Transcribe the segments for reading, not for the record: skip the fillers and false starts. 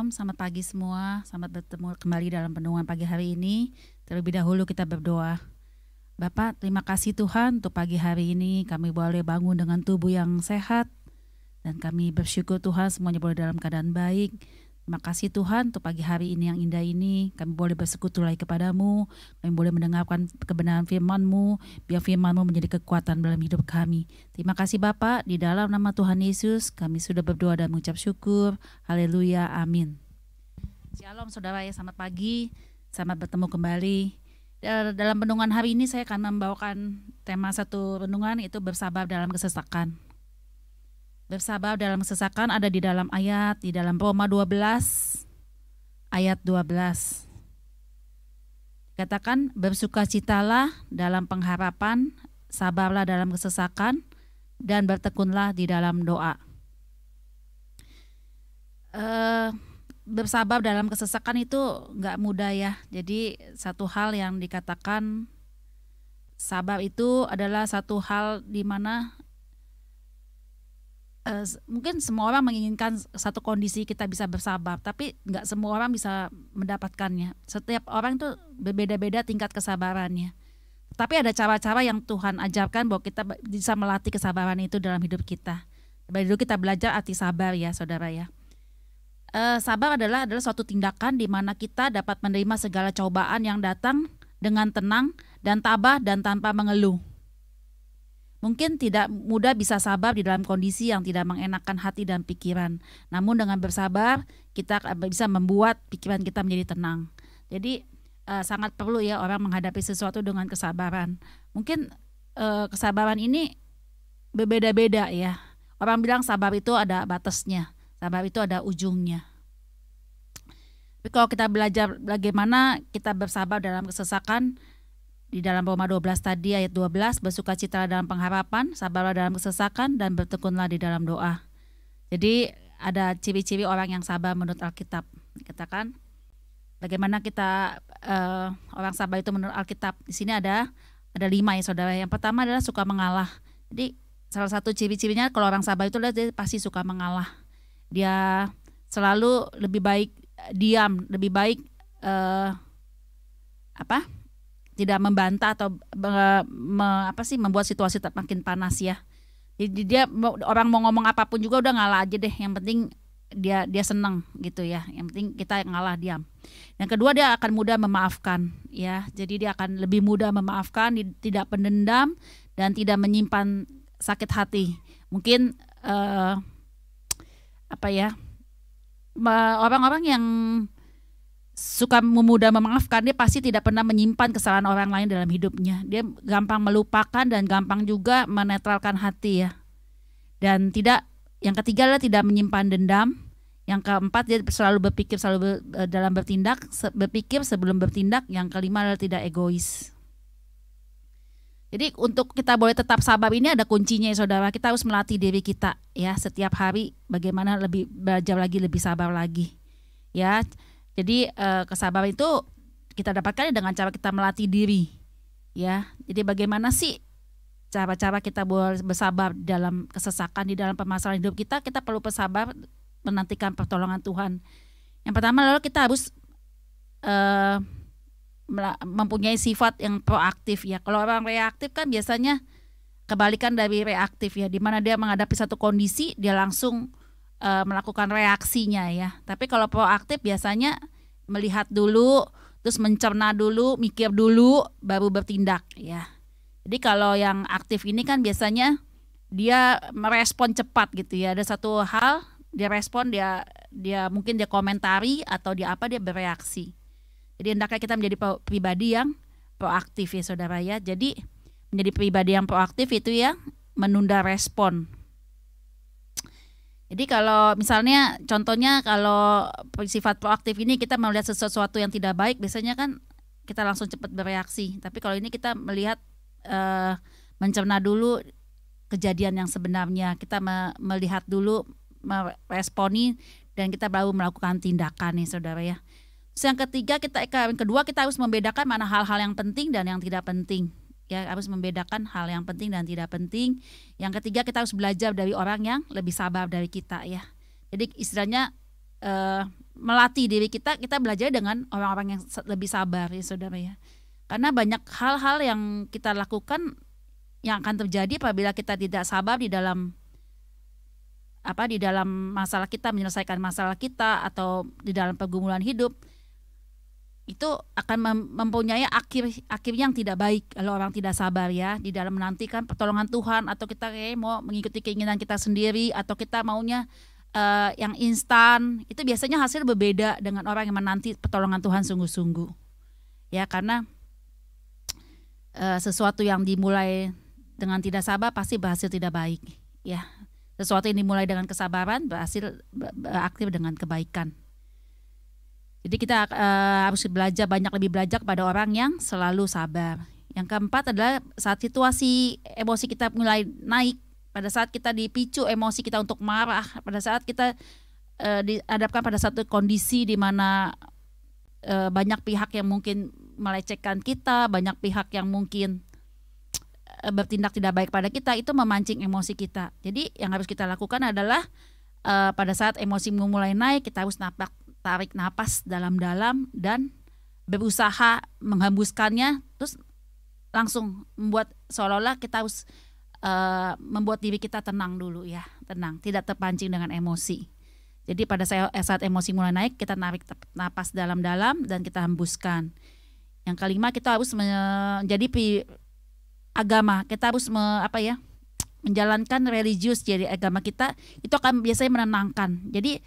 Shalom, selamat pagi semua. Selamat bertemu kembali dalam renungan pagi hari ini. Terlebih dahulu kita berdoa. Bapak, terima kasih Tuhan untuk pagi hari ini kami boleh bangun dengan tubuh yang sehat. Dan kami bersyukur Tuhan semuanya boleh dalam keadaan baik. Terima kasih Tuhan untuk pagi hari ini yang indah ini. Kami boleh bersekutu lagi kepadamu. Kami boleh mendengarkan kebenaran firman-Mu. Biar firman-Mu menjadi kekuatan dalam hidup kami. Terima kasih Bapak. Di dalam nama Tuhan Yesus kami sudah berdoa dan mengucap syukur. Haleluya. Amin. Shalom saudara ya, selamat pagi. Selamat bertemu kembali. Dalam renungan hari ini saya akan membawakan tema satu renungan, yaitu bersabar dalam kesesakan. Bersabar dalam kesesakan ada di dalam Roma 12 ayat 12. Dikatakan, bersukacitalah dalam pengharapan, sabarlah dalam kesesakan, dan bertekunlah di dalam doa. Bersabar dalam kesesakan itu nggak mudah ya. Jadi satu hal yang dikatakan sabar itu adalah satu hal di mana mungkin semua orang menginginkan satu kondisi kita bisa bersabar, tapi nggak semua orang bisa mendapatkannya. Setiap orang itu berbeda-beda tingkat kesabarannya. Tapi ada cara-cara yang Tuhan ajarkan bahwa kita bisa melatih kesabaran itu dalam hidup kita. Dari dulu kita belajar arti sabar ya saudara ya. Sabar adalah suatu tindakan di mana kita dapat menerima segala cobaan yang datang dengan tenang dan tabah dan tanpa mengeluh. Mungkin tidak mudah bisa sabar di dalam kondisi yang tidak mengenakan hati dan pikiran. Namun dengan bersabar kita bisa membuat pikiran kita menjadi tenang. Jadi sangat perlu ya orang menghadapi sesuatu dengan kesabaran. Mungkin kesabaran ini berbeda-beda ya. Orang bilang sabar itu ada batasnya, sabar itu ada ujungnya. Tapi kalau kita belajar bagaimana kita bersabar dalam kesesakan, di dalam Roma 12 tadi ayat 12, bersukacitalah dalam pengharapan, sabarlah dalam kesesakan, dan bertekunlah di dalam doa. Jadi ada ciri-ciri orang yang sabar menurut Alkitab. Dikatakan bagaimana kita orang sabar itu menurut Alkitab. Di sini ada 5 ya saudara. Yang pertama adalah suka mengalah. Jadi salah satu ciri-cirinya kalau orang sabar itu dia pasti suka mengalah. Dia selalu lebih baik diam, lebih baik tidak membantah atau membuat situasi makin panas ya. Jadi dia orang mau ngomong apapun juga udah ngalah aja deh. Yang penting dia senang gitu ya. Yang penting kita ngalah diam. Yang kedua, dia akan mudah memaafkan ya. Jadi dia akan lebih mudah memaafkan, tidak pendendam dan tidak menyimpan sakit hati. Mungkin orang-orang yang suka mudah memaafkan, dia pasti tidak pernah menyimpan kesalahan orang lain dalam hidupnya. Dia gampang melupakan dan gampang juga menetralkan hati ya. Dan yang ketiga adalah tidak menyimpan dendam. Yang keempat, dia selalu berpikir dalam berpikir sebelum bertindak. Yang kelima adalah tidak egois. Jadi untuk kita boleh tetap sabar ini ada kuncinya ya saudara. Kita harus melatih diri kita ya setiap hari bagaimana belajar lagi lebih sabar lagi ya. Jadi kesabaran itu kita dapatkan dengan cara kita melatih diri ya. Jadi bagaimana sih cara-cara kita bersabar dalam kesesakan, di dalam permasalahan hidup kita perlu bersabar menantikan pertolongan Tuhan. Yang pertama adalah kita harus mempunyai sifat yang proaktif ya. Kalau orang reaktif kan biasanya kebalikan dari reaktif ya, di mana dia menghadapi satu kondisi dia langsung melakukan reaksinya ya. Tapi kalau proaktif biasanya melihat dulu, terus mencerna dulu, mikir dulu, baru bertindak ya. Jadi kalau yang aktif ini kan biasanya dia merespon cepat gitu ya. Ada satu hal dia respon, dia mungkin dia komentari atau dia bereaksi. Jadi hendaknya kita menjadi pribadi yang proaktif ya saudara ya. Jadi menjadi pribadi yang proaktif itu ya menunda respon. Jadi kalau misalnya contohnya kalau sifat proaktif ini kita melihat sesuatu yang tidak baik, biasanya kan kita langsung cepat bereaksi. Tapi kalau ini kita melihat mencerna dulu kejadian yang sebenarnya, kita melihat dulu, meresponi, dan kita baru melakukan tindakan nih saudara ya. Terus yang kedua kita harus membedakan mana hal-hal yang penting dan yang tidak penting. Ya, harus membedakan hal yang penting dan tidak penting. Yang ketiga, kita harus belajar dari orang yang lebih sabar dari kita ya. Jadi istilahnya melatih diri kita belajar dengan orang-orang yang lebih sabar ya saudara ya. Karena banyak hal-hal yang kita lakukan yang akan terjadi apabila kita tidak sabar di dalam masalah kita, menyelesaikan masalah kita atau di dalam pergumulan hidup. Itu akan mempunyai akhir yang tidak baik kalau orang tidak sabar ya di dalam menantikan pertolongan Tuhan, atau kita mau mengikuti keinginan kita sendiri, atau kita maunya yang instan. Itu biasanya hasil berbeda dengan orang yang menanti pertolongan Tuhan sungguh-sungguh ya, karena sesuatu yang dimulai dengan tidak sabar pasti berhasil tidak baik ya. Sesuatu yang dimulai dengan kesabaran berakhir dengan kebaikan. Jadi kita harus lebih belajar kepada orang yang selalu sabar. Yang keempat adalah saat situasi emosi kita mulai naik, pada saat kita dipicu emosi kita untuk marah, pada saat kita dihadapkan pada satu kondisi di mana banyak pihak yang mungkin melecehkan kita, banyak pihak yang mungkin bertindak tidak baik pada kita, itu memancing emosi kita. Jadi yang harus kita lakukan adalah pada saat emosi mulai naik, kita harus tarik napas dalam-dalam dan berusaha menghembuskannya, terus langsung membuat seolah-olah kita harus membuat diri kita tenang dulu ya, tenang, tidak terpancing dengan emosi. Jadi pada saat emosi mulai naik, kita narik napas dalam-dalam dan kita hembuskan. Yang kelima, kita harus menjadi agama, kita harus menjalankan religius, jadi agama kita itu akan biasanya menenangkan. Jadi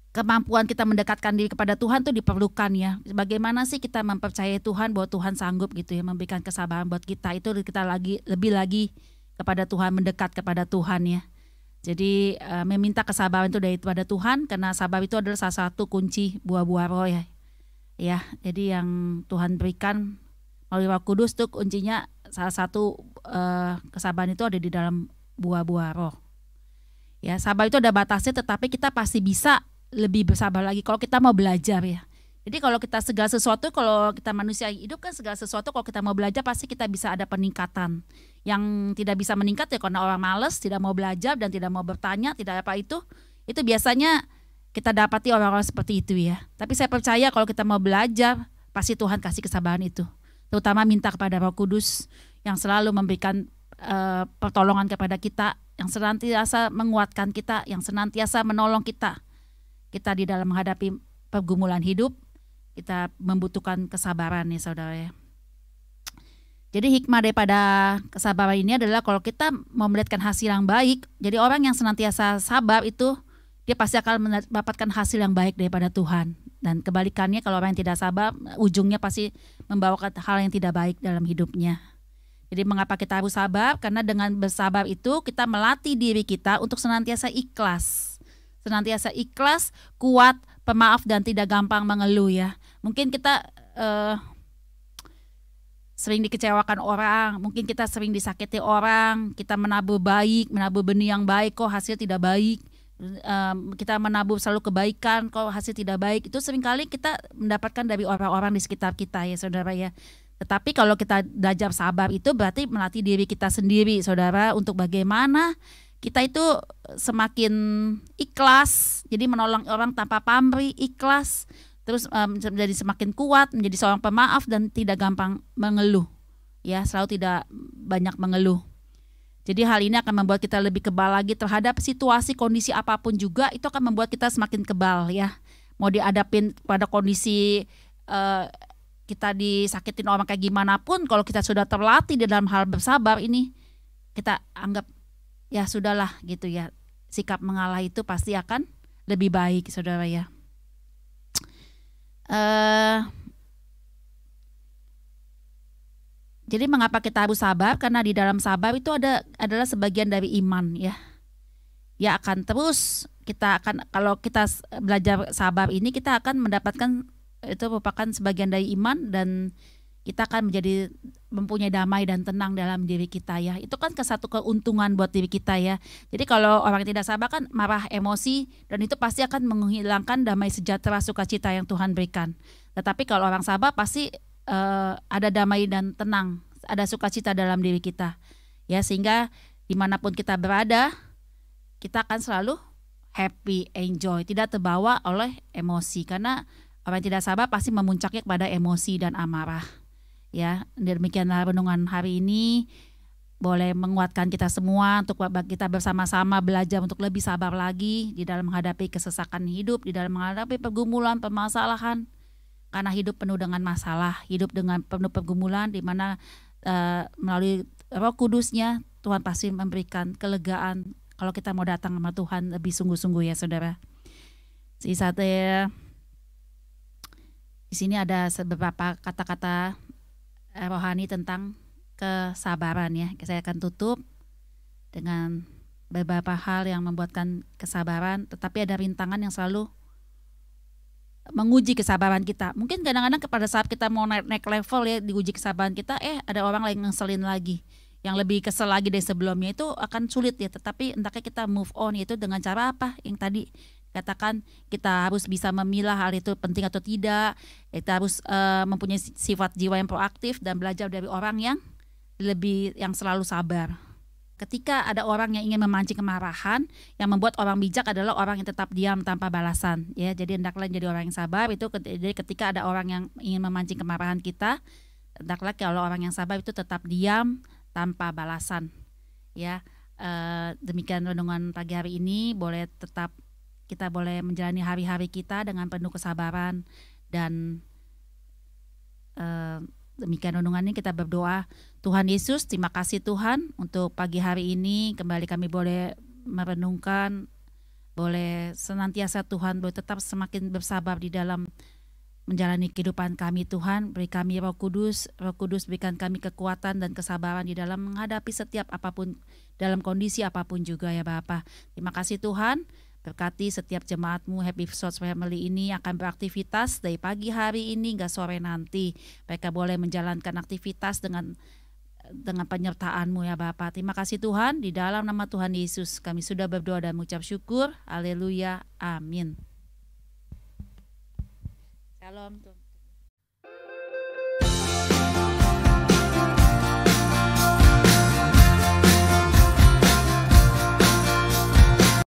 kemampuan kita mendekatkan diri kepada Tuhan itu diperlukan ya. Bagaimana sih kita mempercayai Tuhan bahwa Tuhan sanggup gitu ya memberikan kesabaran buat kita, itu kita lebih lagi kepada Tuhan, mendekat kepada Tuhan ya. Jadi meminta kesabaran itu daripada Tuhan, karena sabar itu adalah salah satu kunci buah-buah roh ya. Ya, jadi yang Tuhan berikan melalui Roh Kudus tuh kuncinya, salah satu kesabaran itu ada di dalam buah-buah roh. Ya, sabar itu ada batasnya, tetapi kita pasti bisa lebih bersabar lagi kalau kita mau belajar ya. Jadi kalau kita segala sesuatu, kalau kita manusia hidup kan segala sesuatu, kalau kita mau belajar pasti kita bisa ada peningkatan. Yang tidak bisa meningkat ya karena orang malas, tidak mau belajar dan tidak mau bertanya, tidak apa itu biasanya kita dapati orang-orang seperti itu ya. Tapi saya percaya kalau kita mau belajar, pasti Tuhan kasih kesabaran itu. Terutama minta kepada Roh Kudus yang selalu memberikan pertolongan kepada kita, yang senantiasa menguatkan kita, yang senantiasa menolong kita di dalam menghadapi pergumulan hidup. Kita membutuhkan kesabaran ya saudara ya. Jadi hikmah daripada kesabaran ini adalah kalau kita mau melihatkan hasil yang baik, jadi orang yang senantiasa sabar itu dia pasti akan mendapatkan hasil yang baik daripada Tuhan. Dan kebalikannya, kalau orang yang tidak sabar, ujungnya pasti membawakan hal yang tidak baik dalam hidupnya. Jadi mengapa kita harus sabar? Karena dengan bersabar itu kita melatih diri kita untuk senantiasa ikhlas. Senantiasa ikhlas, kuat, pemaaf dan tidak gampang mengeluh ya. Mungkin kita sering dikecewakan orang, mungkin kita sering disakiti orang, kita menabur benih yang baik kok hasil tidak baik. Kita menabur selalu kebaikan kok hasil tidak baik. Itu seringkali kita mendapatkan dari orang-orang di sekitar kita ya saudara ya. Tetapi kalau kita belajar sabar itu berarti melatih diri kita sendiri saudara, untuk bagaimana kita itu semakin ikhlas, jadi menolong orang tanpa pamrih, ikhlas, terus menjadi semakin kuat, menjadi seorang pemaaf dan tidak gampang mengeluh ya, selalu tidak banyak mengeluh. Jadi hal ini akan membuat kita lebih kebal lagi terhadap situasi kondisi apapun juga, itu akan membuat kita semakin kebal ya. Mau dihadapin pada kondisi kita disakitin orang kayak gimana pun, kalau kita sudah terlatih di dalam hal bersabar ini, kita anggap ya sudahlah gitu ya. Sikap mengalah itu pasti akan lebih baik saudara ya. Jadi mengapa kita harus sabar? Karena di dalam sabar itu adalah sebagian dari iman ya. Ya akan terus kita akan, kalau kita belajar sabar ini, kita akan mendapatkan, itu merupakan sebagian dari iman, dan kita akan mempunyai damai dan tenang dalam diri kita ya. Itu kan satu keuntungan buat diri kita ya. Jadi kalau orang yang tidak sabar kan marah, emosi, dan itu pasti akan menghilangkan damai sejahtera, sukacita yang Tuhan berikan. Tetapi kalau orang sabar pasti ada damai dan tenang, ada sukacita dalam diri kita ya, sehingga dimanapun kita berada kita akan selalu happy, enjoy, tidak terbawa oleh emosi, karena orang yang tidak sabar pasti memuncaknya kepada emosi dan amarah. Ya, demikianlah renungan hari ini. Boleh menguatkan kita semua untuk kita bersama-sama belajar untuk lebih sabar lagi di dalam menghadapi kesesakan hidup, di dalam menghadapi pergumulan, permasalahan. Karena hidup penuh dengan masalah, hidup dengan penuh pergumulan, di mana melalui Roh Kudus-Nya Tuhan pasti memberikan kelegaan kalau kita mau datang sama Tuhan lebih sungguh-sungguh, ya saudara. Di sini ada beberapa kata-kata rohani tentang kesabaran, ya. Saya akan tutup dengan beberapa hal yang membuatkan kesabaran, tetapi ada rintangan yang selalu menguji kesabaran kita. Mungkin kadang-kadang pada saat kita mau naik level, ya, diuji kesabaran kita, ada orang lain ngeselin lagi, yang lebih kesel lagi dari sebelumnya, itu akan sulit, ya. Tetapi entahkah kita move on itu dengan cara apa? Yang tadi katakan kita harus bisa memilah hal itu penting atau tidak. Kita harus mempunyai sifat jiwa yang proaktif dan belajar dari orang yang selalu sabar. Ketika ada orang yang ingin memancing kemarahan, yang membuat orang bijak adalah orang yang tetap diam tanpa balasan, ya. Jadi hendaklah jadi orang yang sabar. Itu jadi ketika ada orang yang ingin memancing kemarahan kita, hendaklah kalau orang yang sabar itu tetap diam tanpa balasan, ya. Demikian renungan pagi hari ini. Kita boleh menjalani hari-hari kita dengan penuh kesabaran, dan demikian renungan ini kita berdoa. Tuhan Yesus, terima kasih Tuhan untuk pagi hari ini. Kembali kami boleh merenungkan, boleh senantiasa Tuhan, boleh tetap semakin bersabar di dalam menjalani kehidupan kami Tuhan. Beri kami Roh Kudus berikan kami kekuatan dan kesabaran di dalam menghadapi setiap apapun, dalam kondisi apapun juga, ya Bapa. Terima kasih Tuhan. Berkati setiap jemaat-Mu Happy Source Family ini akan beraktivitas dari pagi hari ini hingga sore nanti. Mereka boleh menjalankan aktivitas dengan penyertaan-Mu, ya Bapa. Terima kasih Tuhan, di dalam nama Tuhan Yesus kami sudah berdoa dan mengucap syukur. Haleluya, amin. Shalom Tuhan.